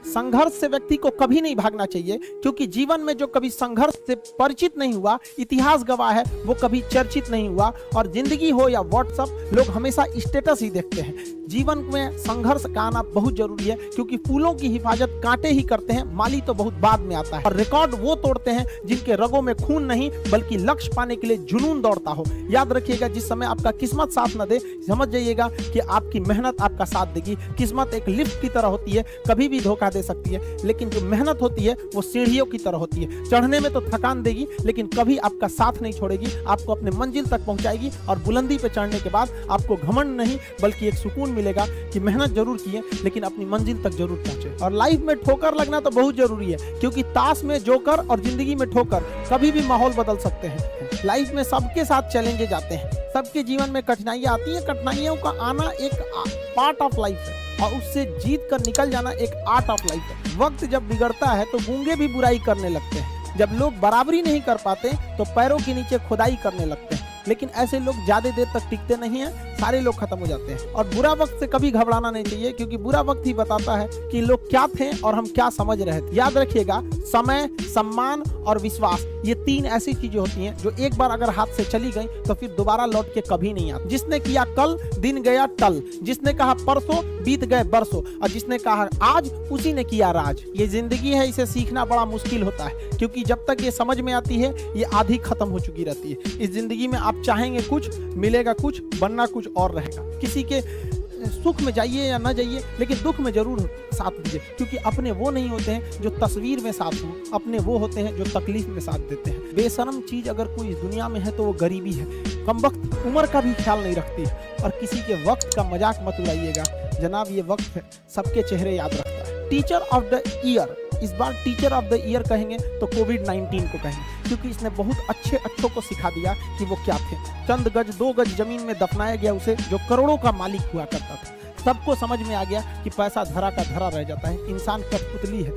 संघर्ष से व्यक्ति को कभी नहीं भागना चाहिए, क्योंकि जीवन में जो कभी संघर्ष से परिचित नहीं हुआ, इतिहास गवाह है, वो कभी चर्चित नहीं हुआ। और जिंदगी हो या व्हाट्सएप, लोग हमेशा स्टेटस ही देखते हैं। जीवन में संघर्ष का आना बहुत जरूरी है, क्योंकि फूलों की हिफाजत कांटे ही करते हैं, माली तो बहुत बाद में आता है। और रिकॉर्ड वो तोड़ते हैं जिनके रगों में खून नहीं, बल्कि लक्ष्य पाने के लिए जुनून दौड़ता हो। याद रखिएगा, जिस समय आपका किस्मत साथ न दे, समझ जाइएगा कि आपकी मेहनत आपका साथ देगी। किस्मत एक लिफ्ट की तरह होती है, कभी भी धोखा दे सकती है, लेकिन जो मेहनत होती है वो सीढ़ियों की तरह होती है। चढ़ने में तो थकान देगी, लेकिन कभी आपका साथ नहीं छोड़ेगी, आपको अपने मंजिल तक पहुंचाएगी। और बुलंदी पे चढ़ने के बाद आपको घमंड नहीं, बल्कि एक सुकून मिलेगा कि मेहनत जरूर किए, लेकिन अपनी मंजिल तक जरूर पहुंचे। और लाइफ में ठोकर लगना तो बहुत जरूरी है, क्योंकि ताश में जोकर और जिंदगी में ठोकर कभी भी माहौल बदल सकते हैं। लाइफ में सबके साथ चैलेंजेस आते हैं, सबके जीवन में कठिनाइयां आती हैं। कठिनाइयों का आना एक पार्ट ऑफ लाइफ है, और उससे जीत कर निकल जाना एक आर्ट ऑफ लाइफ है। वक्त जब बिगड़ता है तो गूंगे भी बुराई करने लगते हैं। जब लोग बराबरी नहीं कर पाते तो पैरों के नीचे खुदाई करने लगते हैं। लेकिन ऐसे लोग ज्यादा देर तक टिकते नहीं हैं, सारे लोग खत्म हो जाते हैं। और बुरा वक्त से कभी घबराना नहीं चाहिए, क्योंकि बुरा वक्त ही बताता है कि लोग क्या थे और हम क्या समझ रहे थे। याद रखिएगा, समय, सम्मान और विश्वास, ये तीन ऐसी चीजें होती हैं जो एक बार अगर हाथ से चली गई तो फिर दोबारा लौट के कभी नहीं आती। जिसने किया कल, दिन गया टल। जिसने कहा परसों, बीत गए बरसों। और जिसने कहा आज, उसी ने किया राज। ये जिंदगी है, इसे सीखना बड़ा मुश्किल होता है, क्योंकि जब तक ये समझ में आती है, ये आधी खत्म हो चुकी रहती है। इस जिंदगी में आप चाहेंगे कुछ, मिलेगा कुछ, बनना कुछ और रहेगा। किसी के सुख में जाइए या ना जाइए, लेकिन दुख में जरूर साथ दीजिए, क्योंकि अपने वो नहीं होते हैं जो तस्वीर में साथ हों, अपने वो होते हैं जो तकलीफ में साथ देते हैं। बेशर्म चीज अगर कोई इस दुनिया में है तो वो गरीबी है। कमबख्त उम्र का भी ख्याल नहीं रखती है। और किसी के वक्त का मजाक मत उड़ाइएगा जनाब, ये वक्त है, सबके चेहरे याद रखता है। टीचर ऑफ द ईयर, इस बार टीचर ऑफ द ईयर कहेंगे तो कोविड-19 को कहेंगे, क्योंकि इसने बहुत अच्छों को सिखा दिया कि वो क्या थे। चंद गज, 2 गज जमीन में दफनाया गया उसे, जो करोड़ों का मालिक हुआ करता था। सबको समझ में आ गया कि पैसा धरा का धरा रह जाता है, इंसान कठपुतली है।